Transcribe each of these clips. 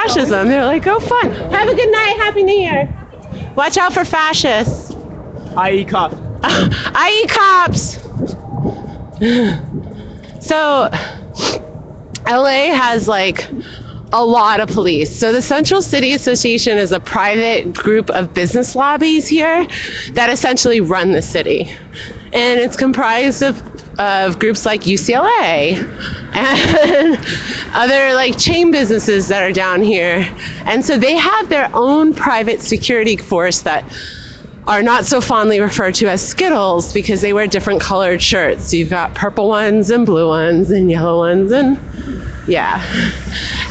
fascism. They're like, oh, fun. Have a good night. Happy New Year. Watch out for fascists. I.e. cops. I.e. cops. So LA has like a lot of police. So the Central City Association is a private group of business lobbies here that essentially run the city. And it's comprised of groups like UCLA and other like chain businesses that are down here. And so they have their own private security force that are not so fondly referred to as Skittles because they wear different colored shirts. So you've got purple ones and blue ones and yellow ones and yeah.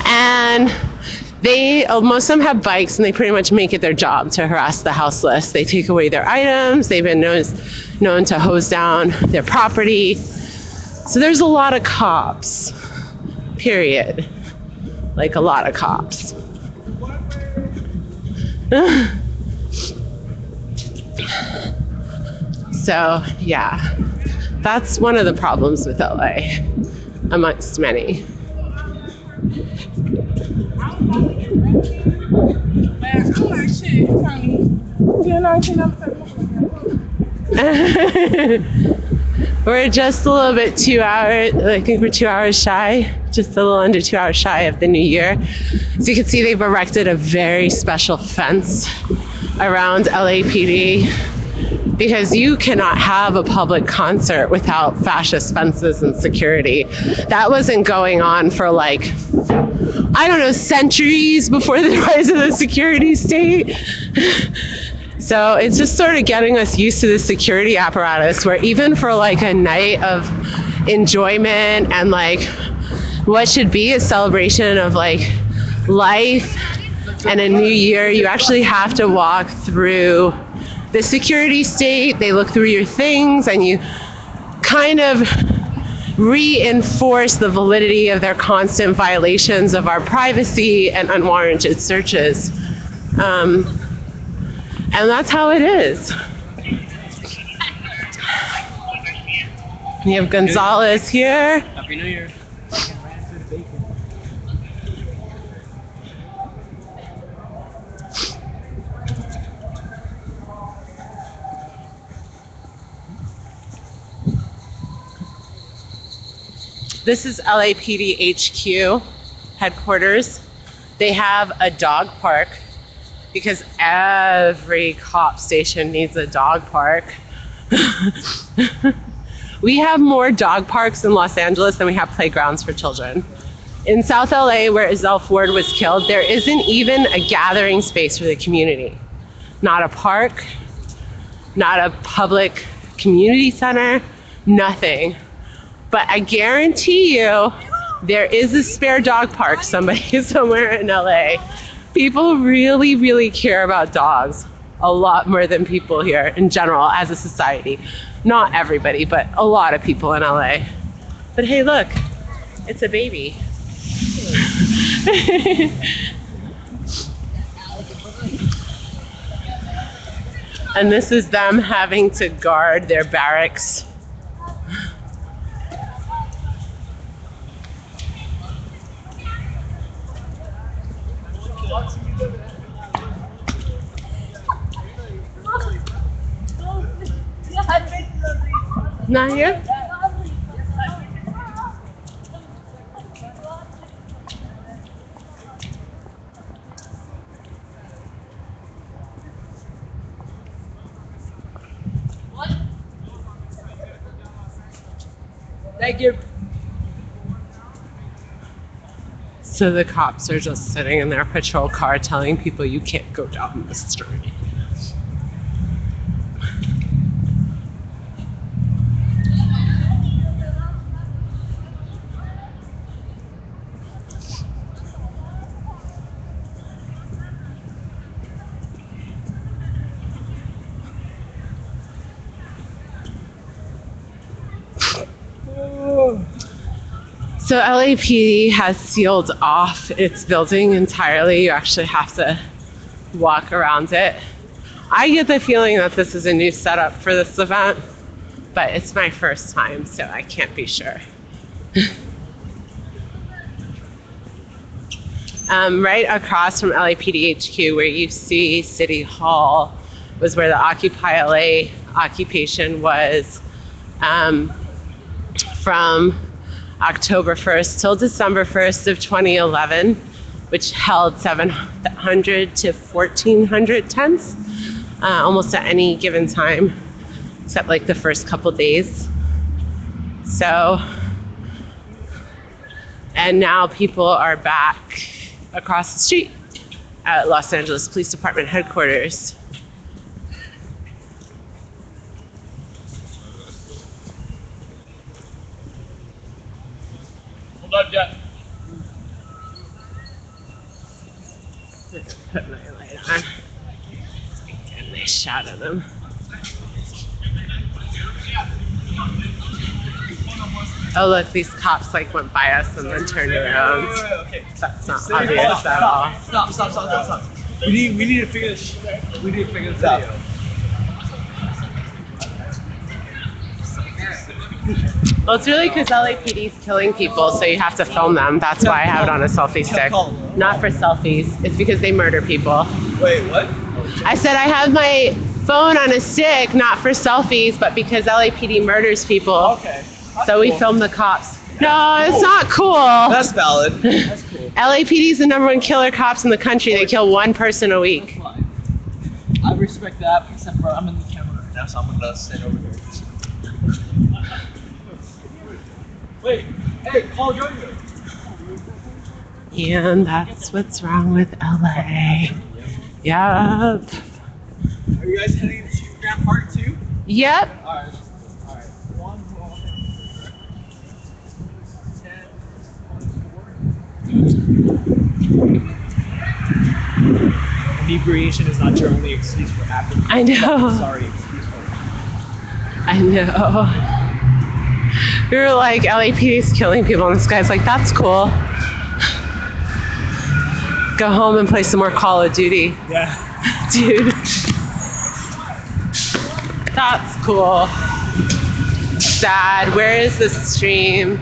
And they, most of them have bikes and they pretty much make it their job to harass the houseless. They take away their items. They've been known to hose down their property. So there's a lot of cops, period. Like a lot of cops. So yeah, that's one of the problems with LA, amongst many. We're just a little bit 2 hours, I think we're 2 hours shy, just a little under 2 hours shy of the new year. So you can see they've erected a very special fence around LAPD because you cannot have a public concert without fascist fences and security. That wasn't going on for like, I don't know, centuries before the rise of the security state. So it's just sort of getting us used to the security apparatus where even for like a night of enjoyment and like what should be a celebration of like life and a new year, you actually have to walk through the security state. They look through your things and you kind of reinforce the validity of their constant violations of our privacy and unwarranted searches. And that's how it is. We have Gonzalez here. Happy New Year. This is LAPD HQ headquarters. They have a dog park because every cop station needs a dog park. We have more dog parks in Los Angeles than we have playgrounds for children. In South LA, where Ezell Ford was killed, there isn't even a gathering space for the community. Not a park, not a public community center, nothing. But I guarantee you, there is a spare dog park somewhere in LA. People really, really care about dogs a lot more than people here in general as a society. Not everybody, but a lot of people in LA. But hey, look, it's a baby. And this is them having to guard their barracks. Not here? Thank you. So the cops are just sitting in their patrol car telling people you can't go down the street. So LAPD has sealed off its building entirely. You actually have to walk around it. I get the feeling that this is a new setup for this event, but it's my first time, so I can't be sure. Right across from LAPD HQ, where you see City Hall, was where the Occupy LA occupation was from October 1st till December 1st of 2011, which held 700 to 1,400 tents, almost at any given time, except like the first couple days. So, and now people are back across the street at Los Angeles Police Department headquarters. Hold up, Jeff. Put my light on. Get a nice shot of them. Oh look, these cops like went by us and then turned around. Okay. That's not obvious at all. Stop. We need to figure this. We need to figure this out. Well, it's really because LAPD's killing people, so you have to film them. That's why I have it on a selfie stick. Not for selfies. It's because they murder people. Wait, what? I said I have my phone on a stick, not for selfies, but because LAPD murders people. Okay. So we film the cops. No, it's not cool. That's valid. That's cool. LAPD is the #1 killer cops in the country. They kill one person a week. That's fine. I respect that, except for I'm in the camera right now, so I'm gonna stand over here. Wait, hey, Paul, join me. And that's what's wrong with LA. Yep. Are you guys heading to Grand Park too? Yep. Alright. One, inebriation is not your only excuse for happening. I know. Sorry, excuse for it. I know. We were like, LAPD is killing people, and this guy's like, that's cool. Go home and play some more Call of Duty. Yeah. Dude. That's cool. Sad. Where is the stream?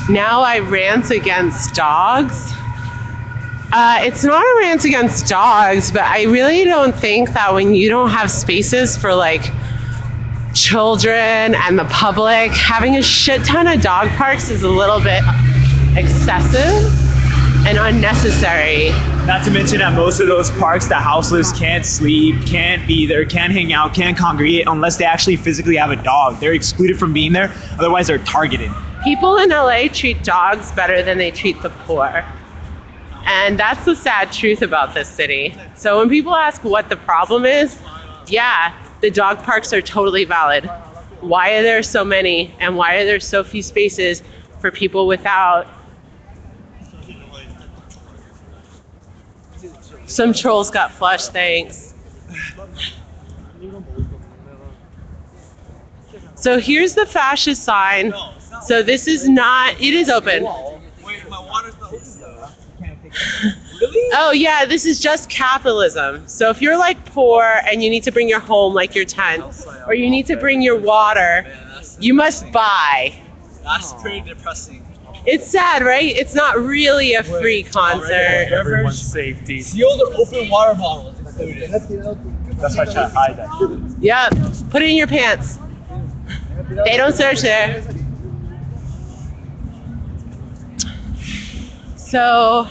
Now I rant against dogs. It's not a rant against dogs, but I really don't think that when you don't have spaces for like children and the public, having a shit ton of dog parks is a little bit excessive and unnecessary. Not to mention at most of those parks, the houseless can't sleep, can't be there, can't hang out, can't congregate unless they actually physically have a dog. They're excluded from being there, otherwise they're targeted. People in LA treat dogs better than they treat the poor. And that's the sad truth about this city. So when people ask what the problem is, yeah, the dog parks are totally valid. Why are there so many? And why are there so few spaces for people without? Some trolls got flushed, thanks. So here's the fascist sign. So this is not, it is open. Wait, my water's not open though. Really? Oh yeah, this is just capitalism. So if you're like poor and you need to bring your home, like your tent, or you need to bring your water, you must buy. That's pretty depressing. It's sad, right? It's not really a free concert. Everyone's safety. Sealed or open water bottles included. That's why I try to hide that shit. Yep, put it in your pants. They don't search there. So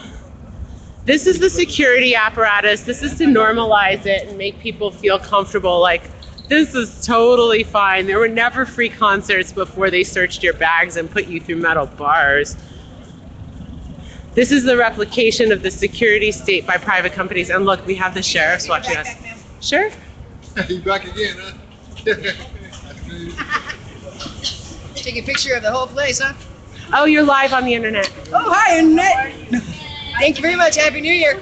this is the security apparatus. This is to normalize it and make people feel comfortable, like this is totally fine. There were never free concerts before they searched your bags and put you through metal bars. This is the replication of the security state by private companies. And look, we have the sheriffs watching us. Sure. You back again, huh? Take a picture of the whole place, huh? Oh, you're live on the internet. Oh, hi, Internet. Thank you very much. Happy New Year.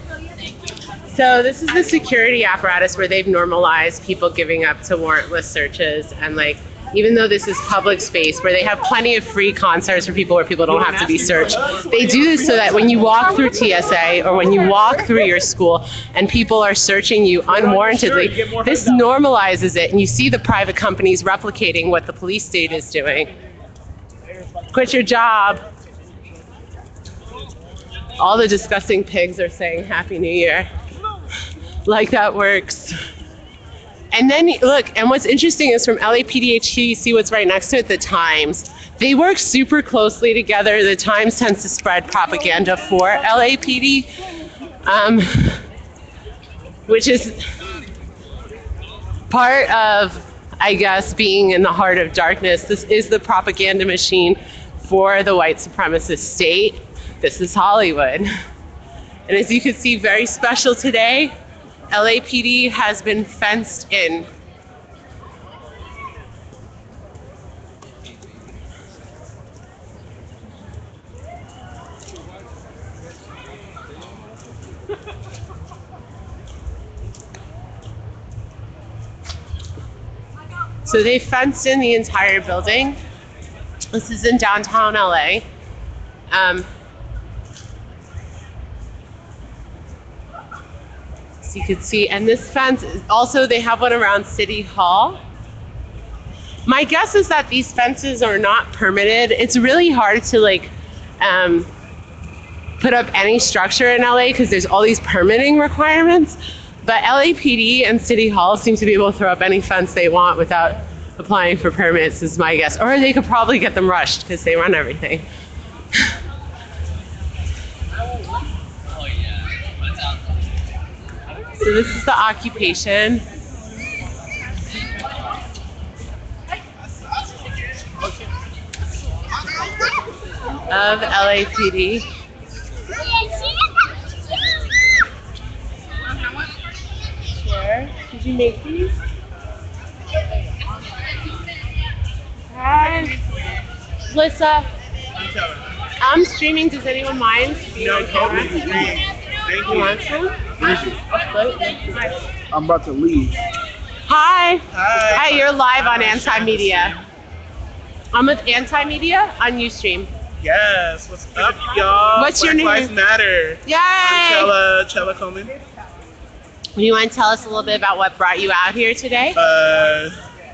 So this is the security apparatus where they've normalized people giving up to warrantless searches and like even though this is public space where they have plenty of free concerts for people where people don't have to be searched, they do this so that when you walk through TSA or when you walk through your school and people are searching you unwarrantedly, this normalizes it, and you see the private companies replicating what the police state is doing. Quit your job. All the disgusting pigs are saying Happy New Year. Like that works. And then look, and what's interesting is from LAPD HQ, you see what's right next to it, the Times. They work super closely together. The Times tends to spread propaganda for LAPD, which is part of, I guess, being in the heart of darkness. This is the propaganda machine for the white supremacist state. This is Hollywood. And as you can see, very special today, LAPD has been fenced in. So they fenced in the entire building. This is in downtown LA. So you can see, and this fence is also, they have one around City Hall. My guess is that these fences are not permitted. It's really hard to put up any structure in LA because there's all these permitting requirements. But LAPD and City Hall seem to be able to throw up any fence they want without applying for permits, is my guess. Or they could probably get them rushed because they run everything. So this is the occupation of LAPD. Sure. Did you make these? Hi. Lissa. I'm streaming. Does anyone mind being on camera? Thank You want some? I'm about to leave. Hi. Hi, you're live on AntiMedia. I'm with AntiMedia on Ustream. Yes, what's up, y'all? What's your Black name? Lives Matter. Yay! I'm Chella Coleman. You want to tell us a little bit about what brought you out here today?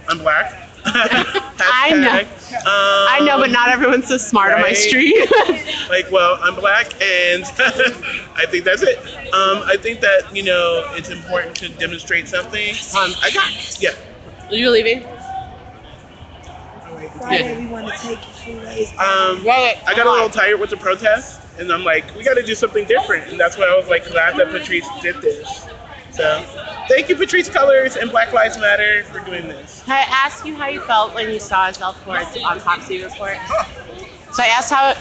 I'm black. I know. I know, but not everyone's so smart on my street. I'm black, and I think that's it. I think that, it's important to demonstrate something. Are you leaving? Friday, we want to take you I got a little tired with the protest, and I'm like, we got to do something different, and that's why I was glad that Patrice did this. So, thank you, Patrice Colors and Black Lives Matter, for doing this. Can I ask you how you felt when you saw Zelford's autopsy report? So I asked how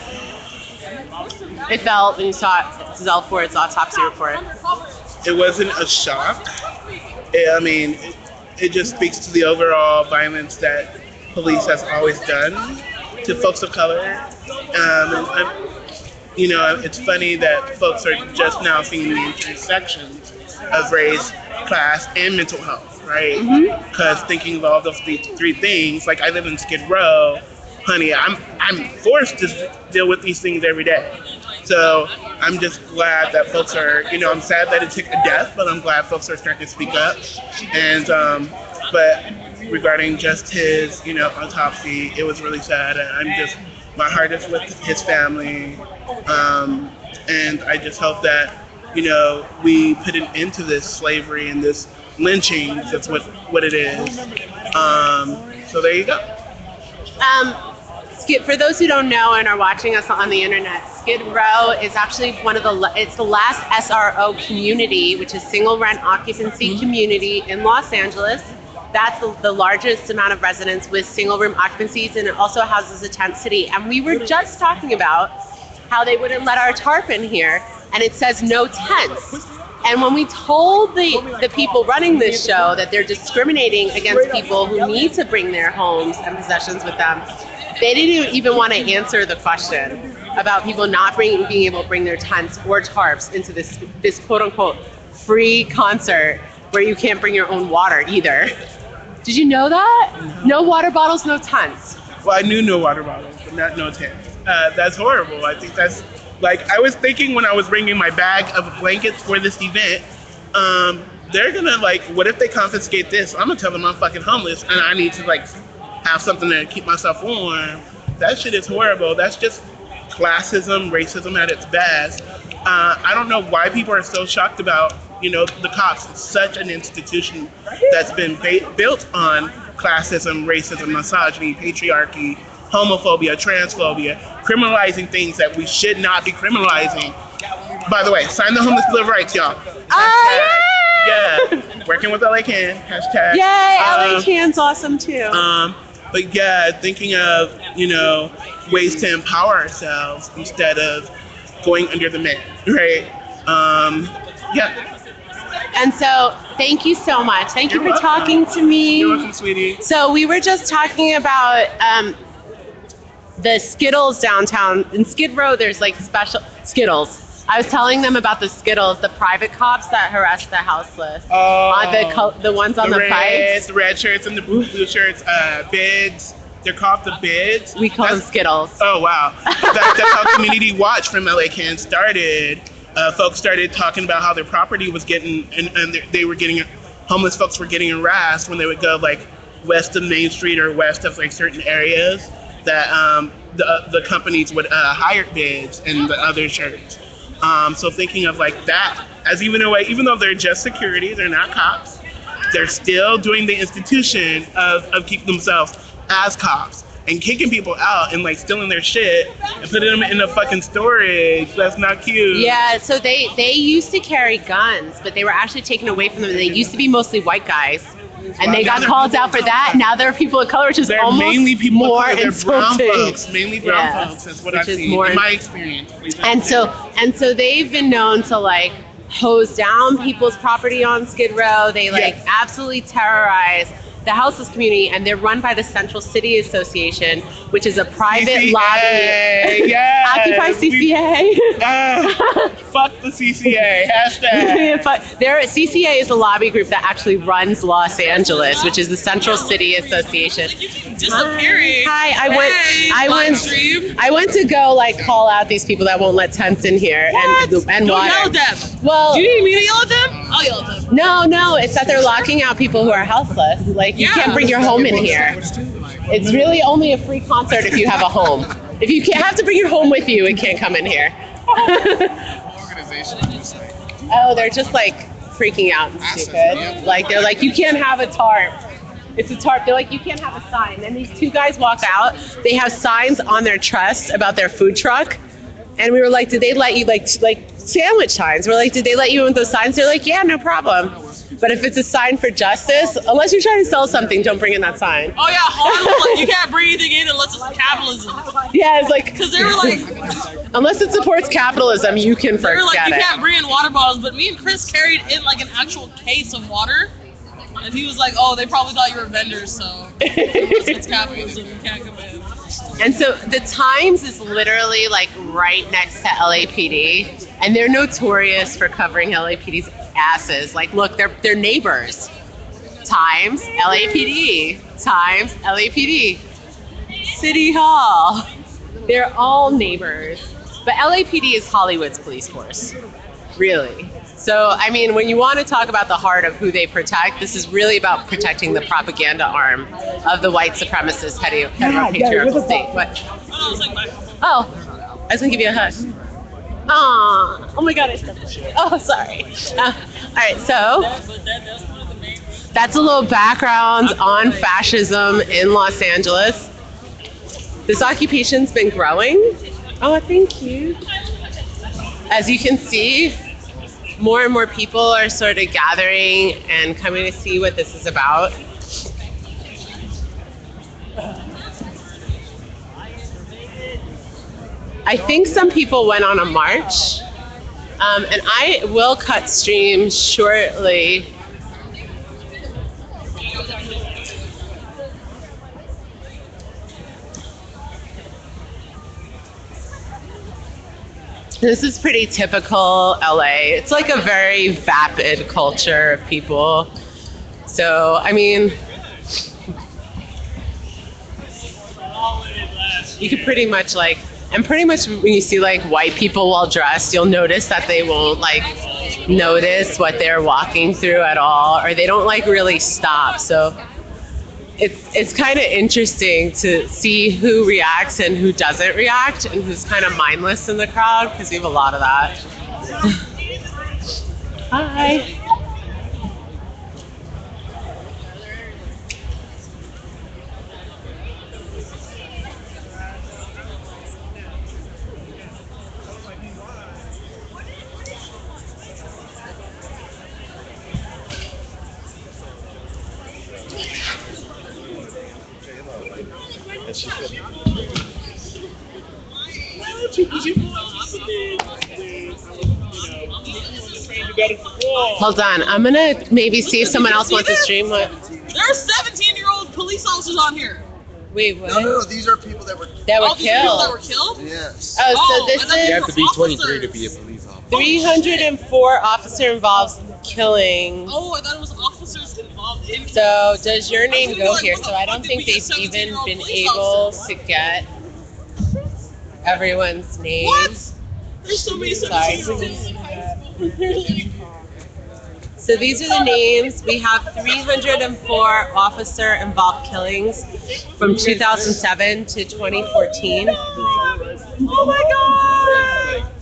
it felt when you saw Zelford's autopsy report. It wasn't a shock. It just speaks to the overall violence that police has always done to folks of color. It's funny that folks are just now seeing the intersections of race, class, and mental health, right? Because thinking of all those three things, I live in Skid Row, honey, I'm forced to deal with these things every day. So I'm just glad that folks are, I'm sad that it took a death, but I'm glad folks are starting to speak up. And, but regarding just his, autopsy, it was really sad. And my heart is with his family. And I just hope that, we put an end to this slavery and this lynching. That's what it is. So there you go. For those who don't know and are watching us on the internet, Skid Row is actually it's the last SRO community, which is single rent occupancy community in Los Angeles. That's the largest amount of residents with single room occupancies, and it also houses a tent city. And we were just talking about how they wouldn't let our tarp in here, and it says no tents. And when we told the people running this show that they're discriminating against people who need to bring their homes and possessions with them, they didn't even want to answer the question about people not being able to bring their tents or tarps into this quote unquote free concert where you can't bring your own water either. Did you know that? No water bottles, no tents. Well, I knew no water bottles, but not no tents. That's horrible. I think that's like I was thinking when I was bringing my bag of blankets for this event. They're gonna like, what if they confiscate this? I'm gonna tell them I'm fucking homeless and I need to like have something to keep myself warm. That shit is horrible. That's just classism, racism at its best. I don't know why people are so shocked about, the cops. It's such an institution that's been built on classism, racism, misogyny, patriarchy, homophobia, transphobia, criminalizing things that we should not be criminalizing. By the way, sign the homeless bill of rights, y'all. Yeah, working with LA Can, hashtag. Yay, LA Can's awesome too. But yeah, thinking of, ways to empower ourselves instead of going under the man, right? Yeah. And so, thank you so much. Thank you You're for welcome. talking to me. You're welcome, sweetie. So we were just talking about the Skittles downtown. In Skid Row, there's like special Skittles. I was telling them about the Skittles, the private cops that harass the houseless. The ones on the bikes. The red shirts and the blue shirts, bids. They're called the bids. We call them Skittles. Oh, wow. That's how Community Watch from LA Can started. Folks started talking about how their property was getting, and they were getting, homeless folks were getting harassed when they would go like west of Main Street or west of like certain areas that the companies would hire bids and the other shirts. So thinking of like that as even a way, even though they're just security, they're not cops, they're still doing the institution of keeping themselves as cops and kicking people out and like stealing their shit and putting them in a fucking storage. That's not cute. Yeah, so they used to carry guns, but they were actually taken away from them. They used to be mostly white guys. And they got called out for that. Now they're people of color, which is almost mainly people more of color. They're brown insulting. folks, mainly brown folks. That's what I've seen in my experience. And so they've been known to like hose down people's property on Skid Row. They like absolutely terrorize the houseless community, and they're run by the Central City Association, which is a private CCA, lobby. yes. Occupy CCA. Fuck the CCA. Hashtag. CCA is a lobby group that actually runs Los Angeles, which is the Central City Association. Disappearing. Hi, I went to go like call out these people that won't let tents in here and Don't water. yell at them. Well, Do you need me to yell at them? I'll yell at them. no, it's that they're locking out people who are houseless. Like you can't bring your home in here. It's really only a free concert if you have a home. If you can't have to bring your home with you, it can't come in here. Oh, they're just like freaking out and stupid. Like they're like, you can't have a tarp. It's a tarp. They're like, you can't have a sign. Then these two guys walk out. They have signs on their chest about their food truck. And we were like, did they let you like sandwich signs? We're like, did they let you in with those signs? They're like, yeah, no problem. But if it's a sign for justice, unless you're trying to sell something, don't bring in that sign. Oh yeah, hard. Like, you can't bring anything in unless it's capitalism. Yeah, it's like, Because they were like, unless it supports capitalism, you can they were like, forget you it. can't bring in water bottles. But me and Chris carried in like an actual case of water, and he was like, oh, they probably thought you were vendors, so unless it's capitalism, you can't come in. And so the Times is literally like right next to LAPD, and they're notorious for covering LAPD's asses. Like, look, they're neighbors. Times, LAPD. Times, LAPD. City Hall. They're all neighbors. But LAPD is Hollywood's police force, really. So, I mean, when you want to talk about the heart of who they protect, this is really about protecting the propaganda arm of the white supremacist heteropatriarchal state. What? Oh, I was going to give you a hug. Aww. Oh my God, I stepped on you. Oh, sorry. All right, so that's a little background on fascism in Los Angeles. This occupation's been growing. Oh, thank you. As you can see, more and more people are sort of gathering and coming to see what this is about. I think some people went on a march, and I will cut stream shortly. This is pretty typical LA. It's like a very vapid culture of people. So, I mean, You could pretty much like, and pretty much when you see like white people well dressed, you'll notice that they won't like notice what they're walking through at all, or they don't like really stop. So it's kind of interesting to see who reacts and who doesn't react and who's kind of mindless in the crowd, because we have a lot of that. Hi. Hold on, I'm gonna maybe see if someone else wants to stream. What? There are 17-year-old police officers on here. Wait, what? No, these are people that were These are people that were killed. killed? Yes. Oh, so this I thought is You have to be officers. 23 to be a police officer. 304 officer involved killings. Oh, I thought it was officers involved in. So does your name go here? So I don't think they've even been able to get everyone's name. What? There's so many Sorry. 17-year-olds. So these are the names. We have 304 officer involved killings from 2007 to 2014. Oh my god!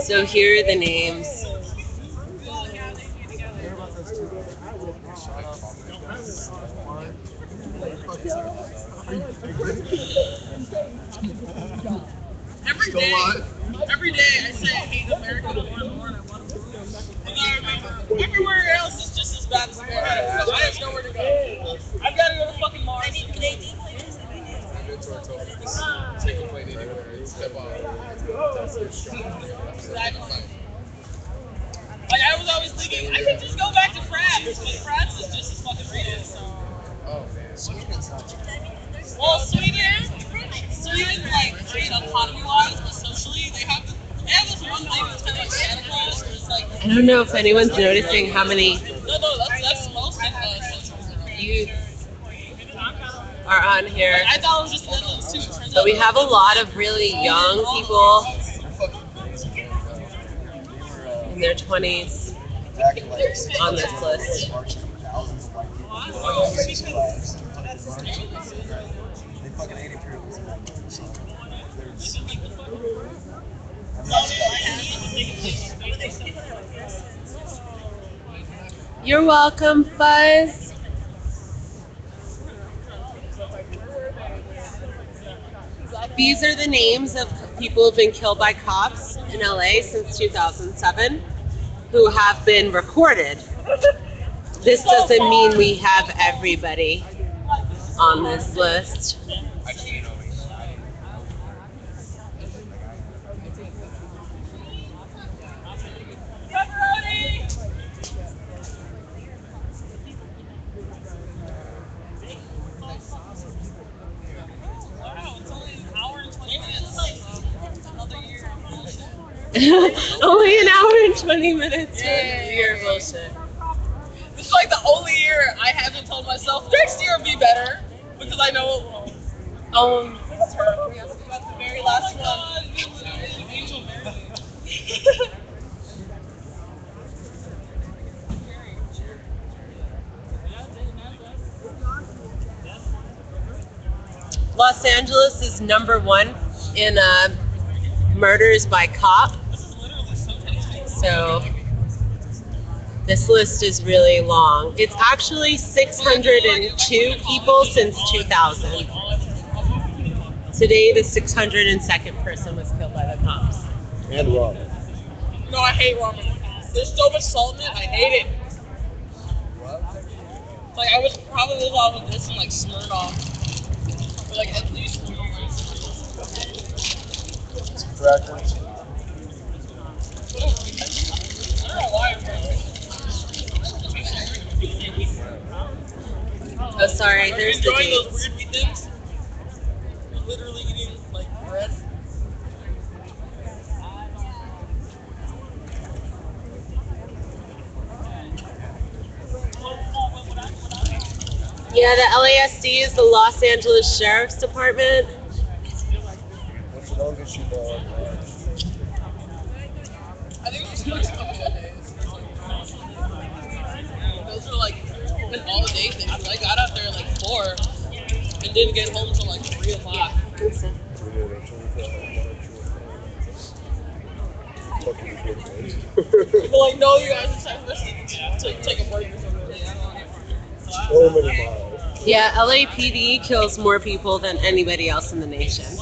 So here are the names. Every day I say I hate America more and more, and I want to move. And I remember everywhere else is just as bad as America. So I have nowhere to go. I've got to go to fucking Mars. Exactly. Like I was always thinking, I could just go back to France, but France is just as fucking racist. So. Well, Sweden, like, great economy-wise, but socially, they have this one thing that's kind of like Santa Claus, where it's like. I don't know if anyone's noticing how many No, that's most of Central youth are on here. I thought it was just the Netherlands too. Turns But out we have a lot of really young people in their 20s on this list. You're welcome, Fuzz. These are the names of people who've been killed by cops in LA since 2007 who have been recorded. This doesn't mean we have everybody on this list. Only an hour and 20 minutes. You're bullshit. This is like the only year I haven't told myself next year will be better because I know it won't. This is her. That's the very last one. Angel Mary. Los Angeles is #1 in murders by cop. So this list is really long. It's actually 602 people since 2000. Today, the 602nd person was killed by the cops. And ramen. No, I hate ramen. There's so much salt in it. I hate it. Like I would probably live off of this and like Smirnoff for like at least 2 years. Crackers. I don't know why I'm doing Oh, sorry, there's the enjoying those dates. weird meat things. You're literally eating like bread. Yeah, the LASD is the Los Angeles Sheriff's Department. What's the longest you've I think it was just a couple of days. Those were like an all-day thing. So I got out there at like 4 and didn't get home until like 3 o'clock. People like, no, you guys are supposed to take a break or something. So many miles. Yeah, LAPD kills more people than anybody else in the nation.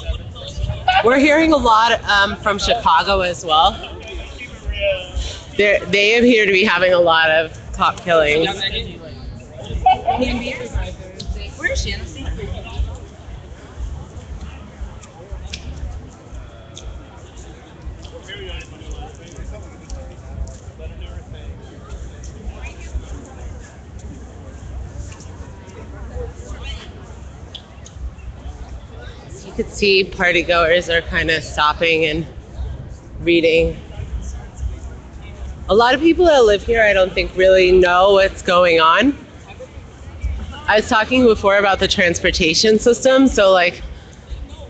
We're hearing a lot from Chicago as well. They appear to be having a lot of cop killings. Where is she? You could see party goers are kind of stopping and reading. A lot of people that live here, I don't think really know what's going on. I was talking before about the transportation system. So like,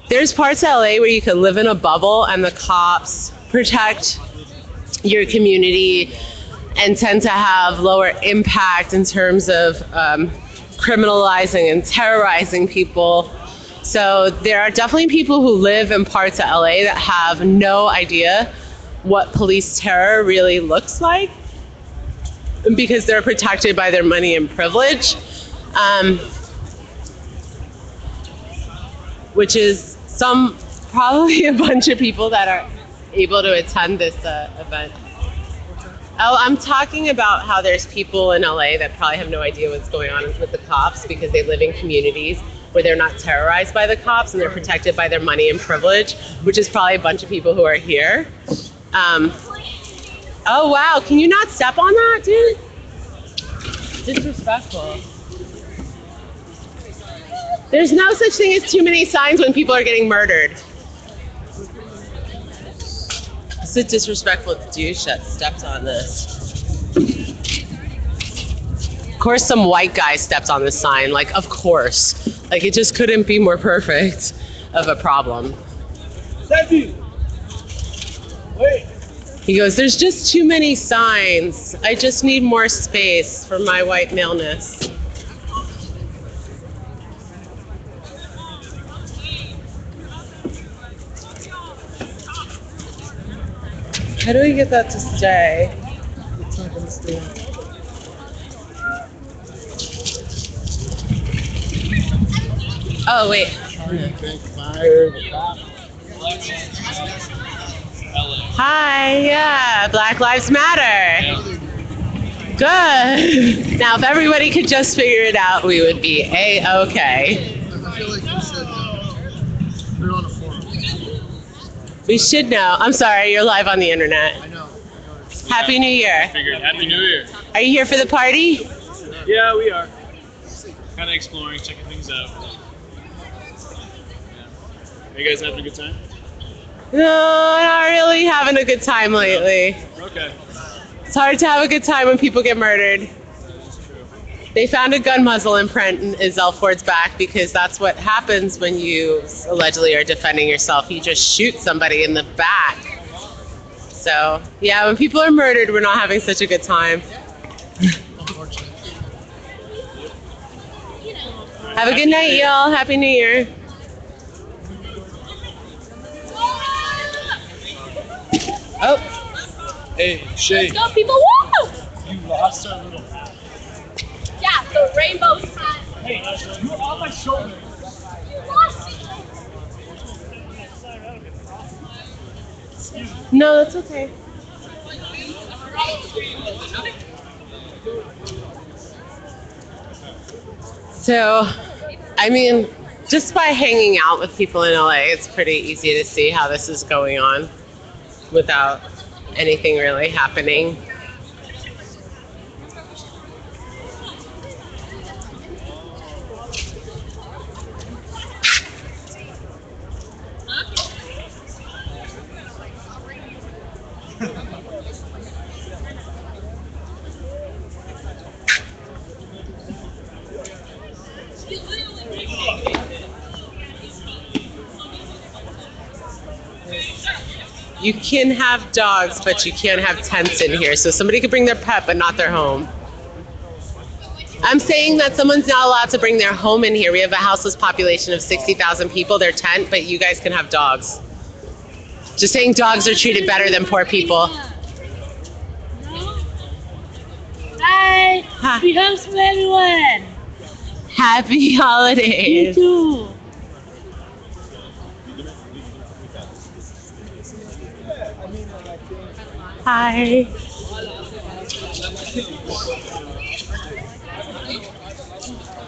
there's parts of LA where you can live in a bubble and the cops protect your community and tend to have lower impact in terms of criminalizing and terrorizing people. So there are definitely people who live in parts of LA that have no idea what police terror really looks like because they're protected by their money and privilege, which is probably a bunch of people that are able to attend this event. Oh, I'm talking about how there's people in LA that probably have no idea what's going on with the cops because they live in communities where they're not terrorized by the cops and they're protected by their money and privilege, which is probably a bunch of people who are here. Oh, wow. Can you not step on that, dude? Disrespectful. There's no such thing as too many signs when people are getting murdered. It's a disrespectful douche that stepped on this. Of course, some white guy stepped on this sign. Like, of course. Like, it just couldn't be more perfect of a problem. He goes, there's just too many signs. I just need more space for my white maleness. How do we get that to stay? It's not gonna stay. Oh, wait. Hi, yeah, Black Lives Matter. Good. Now, if everybody could just figure it out, we would be A-okay. I feel like you said they're on a forum. We should know. I'm sorry, you're live on the internet. I know. Happy New Year. Figured Happy New Year. Are you here for the party? Yeah, we are. Kind of exploring, checking things out. Are you guys having a good time? No, not really having a good time lately. Okay. It's hard to have a good time when people get murdered. That's true. They found a gun muzzle imprint in Iselle Ford's back because that's what happens when you allegedly are defending yourself. You just shoot somebody in the back. So, yeah, when people are murdered, we're not having such a good time. Have a good night, y'all. Happy New Year. Oh. Hey, Shay. Let's go, people. Woo! You lost our little hat. Yeah, the rainbow hat. Hey, you're on my shoulder. You lost it. No, that's okay. So, I mean, just by hanging out with people in LA, it's pretty easy to see how this is going on without anything really happening. You can have dogs, but you can't have tents in here. So somebody could bring their pet, but not their home. I'm saying that someone's not allowed to bring their home in here. We have a houseless population of 60,000 people, their tent, but you guys can have dogs. Just saying dogs are treated better than poor people. Hi. Hi. We hope from everyone. Happy holidays. You too. Hi.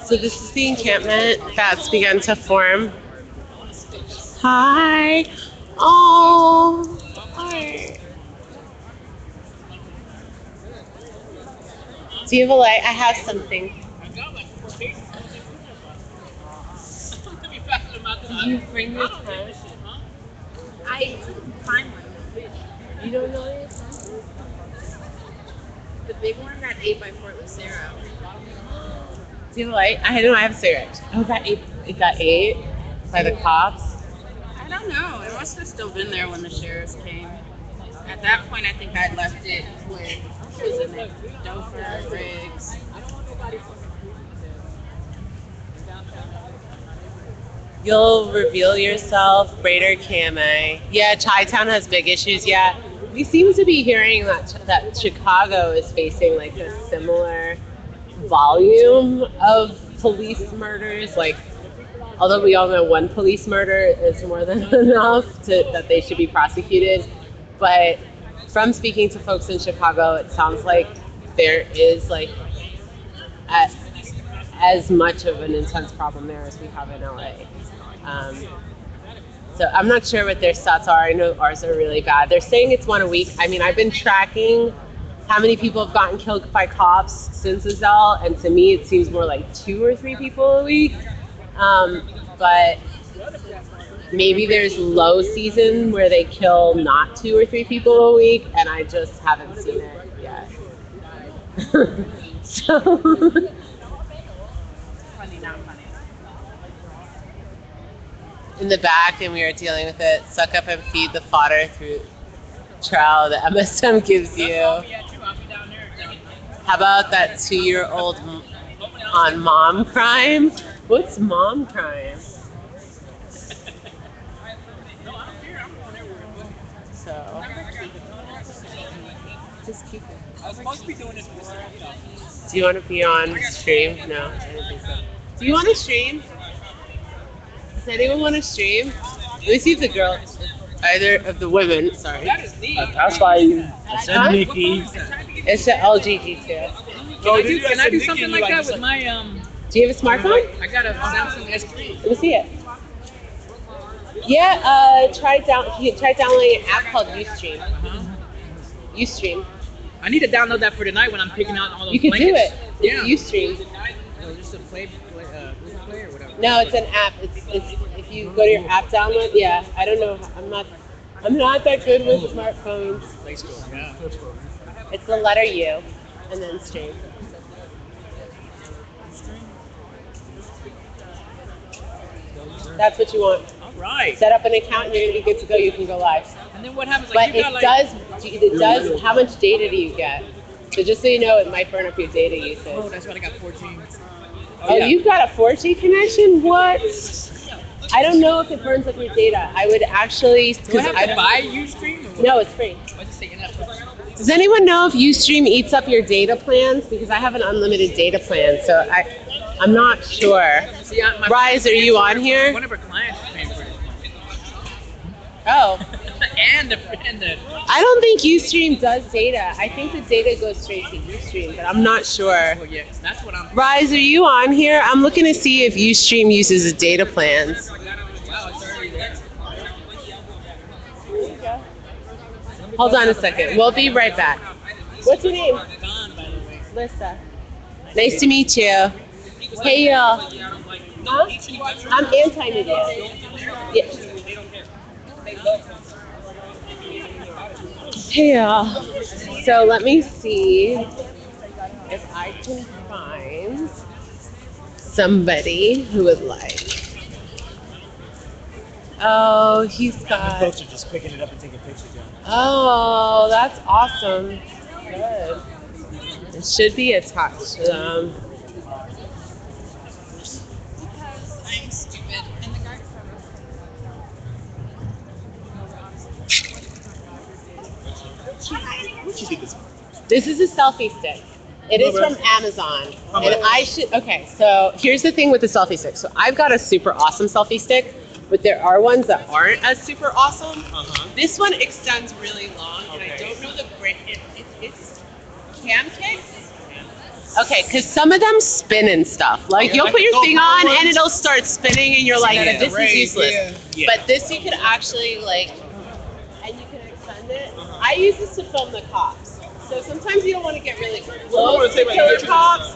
So this is the encampment that's begun to form. Hi. Oh. Hi. Do you have a light? I have something. Did you bring your tent? I find one. You don't know it? The big one that 8x4 Lucero. Do you have a light? I know I have a cigarette. Oh, it got ate by the cops. I don't know. It must have still been there when the sheriffs came. At that point, I think I left it with, who was in it? Dofer, Riggs. You'll reveal yourself, Brader KMA. Yeah, Chi-Town has big issues. Yeah, we seem to be hearing that Chicago is facing like a similar volume of police murders. Like, although we all know one police murder is more than enough that they should be prosecuted, but from speaking to folks in Chicago, it sounds like there is like as much of an intense problem there as we have in LA. So I'm not sure what their stats are. I know ours are really bad. They're saying it's one a week. I mean, I've been tracking how many people have gotten killed by cops since Azelle, and to me it seems more like 2 or 3 people a week. But maybe there's low season where they kill not 2 or 3 people a week, and I just haven't seen it yet. So Funny, not funny. in the back, and we are dealing with it. Suck up and feed the fodder through trial that MSM gives you. How about that 2-year-old on mom crime? What's mom crime? So, just keep it. I was supposed to be doing this. Do you want to be on stream? No, I don't think so. Do you want to stream? Does anyone want to stream? Let me see if the girl, either of the women, sorry. That's why I said Nikki. It's the LGG too. Can I do something like that with my Do you have a smartphone? I got a Samsung S3. Let me see it. Yeah, try downloading an app called Ustream. Ustream. I need to download that for tonight when I'm picking out all those You could do it. Yeah. Ustream. No, just a play or whatever. No, it's an app. It's if you go to your app download. Yeah, I don't know. I'm not that good with smartphones. Play Store. Yeah. It's the letter U, and then stream. That's what you want. All right. Set up an account, and you're gonna be good to go. You can go live. And then what happens? But Like, you it got, like, does. How much data do you get? So just so you know, it might burn up your data usage. Oh, that's what I got 14. Oh, yeah. you've got a 4G connection? What? I don't know if it burns up your data. I would actually. Do I have to buy Ustream? Or what? No, it's free. I just say enough. Does anyone know if Ustream eats up your data plans? Because I have an unlimited data plan, so I'm not sure. See, Rise, are you on here? One of our clients is paying for it. Oh. and the I don't think Ustream does data. I think the data goes straight to Ustream, but I'm not sure. well, yeah, that's what I'm. Rise, are you on here? I'm looking to see if Ustream uses the data plans. Wow, it's already there. Hold on a second. We'll be right back. What's your name? Don, by the way. Lissa. Nice to meet you. Hey, y'all. Huh? I'm AntiMedia. Yeah. Hey, y'all. So let me see if I can find somebody who would like Oh, he's And got. folks are just picking it up and taking pictures. Yeah. Oh, that's awesome. Good. It should be attached to them. Because I'm stupid and the guy. What you think this? This is a selfie stick. It is from Amazon. And I should, okay, so here's the thing with the selfie stick. So I've got a super awesome selfie stick, but there are ones that aren't as super awesome. This one extends really long, and I don't know the brand. It's Cam Kicks? Okay, because some of them spin and stuff. Like you'll put your thing on and it'll start spinning, and you're like, this is useless. But this you could actually like, and you can extend it. I use this to film the cops. So sometimes you don't want to get really close to killer cops.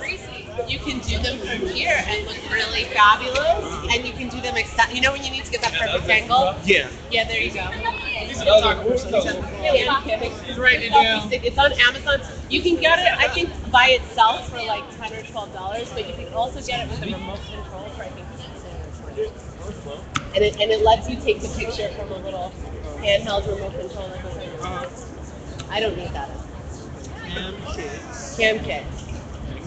You can do them from here and look really fabulous, and you can do them extend. You know when you need to get that perfect angle? Yeah. Yeah, there you go. It's on Amazon. You can get it, I think, by itself for like $10 or $12, but you can also get it with a remote control for I think $15 or $20. And it lets you take the picture from a little handheld remote control that goes on your phone. I don't need that. Cam Kit.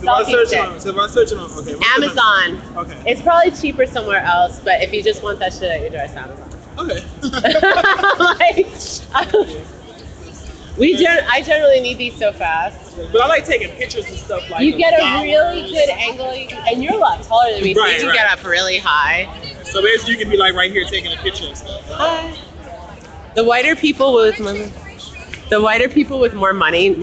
So if I search on, okay. Amazon. Okay. It's probably cheaper somewhere else, but if you just want that shit at your door, it's Amazon. Okay. I generally need these so fast. But I like taking pictures and stuff like. You get a really good angle, and you're a lot taller than me, so you can get up really high. So basically, you can be like right here taking a picture and stuff. Hi. The whiter people with more money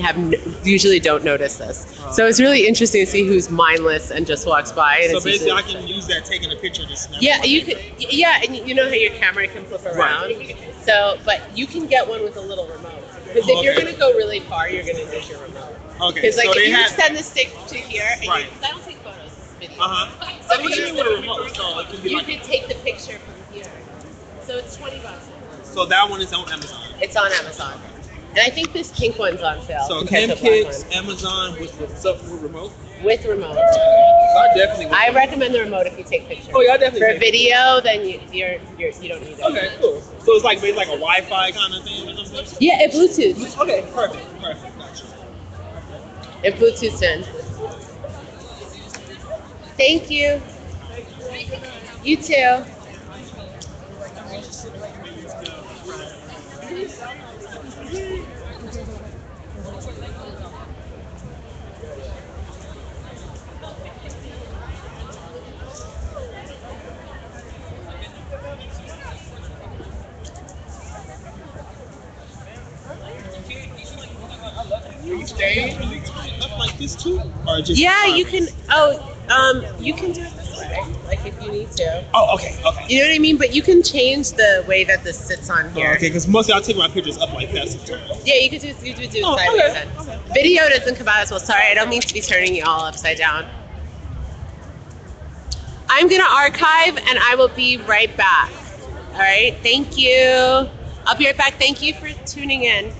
usually don't notice this. So it's really interesting to see who's mindless and just walks by. And so basically, I can use that taking a picture. Yeah, you could. Yeah, and you know how your camera can flip around. Right. So, but you can get one with a little remote. Because if you're going to go really far, you're going to use your remote. Okay. Because like if you extend the stick to here, and right. because I don't take photos, it's video. So what do you mean with a remote? So it can be you like could take the picture from here. So it's $20. So that one is on Amazon. It's on Amazon. And I think this pink one's on sale. So Cam Kicks, Amazon with remote? With remote. I recommend the remote if you take pictures. Oh yeah, I definitely. For video, then you don't need it. Okay, cool. So it's like maybe like a Wi-Fi kind of thing or something? Yeah, it Bluetooth. Okay, perfect, gotcha. It Bluetooth's in. Thank you. You too. Like this too, or just yeah, you can. You can do it this way, like if you need to. Oh, okay. You know what I mean? But you can change the way that this sits on here. Okay, because mostly I'll take my pictures up like that sometimes. Yeah, you could do it sideways then. Video doesn't come out as well. Sorry, I don't mean to be turning you all upside down. I'm gonna archive and I will be right back. All right, thank you. I'll be right back. Thank you for tuning in.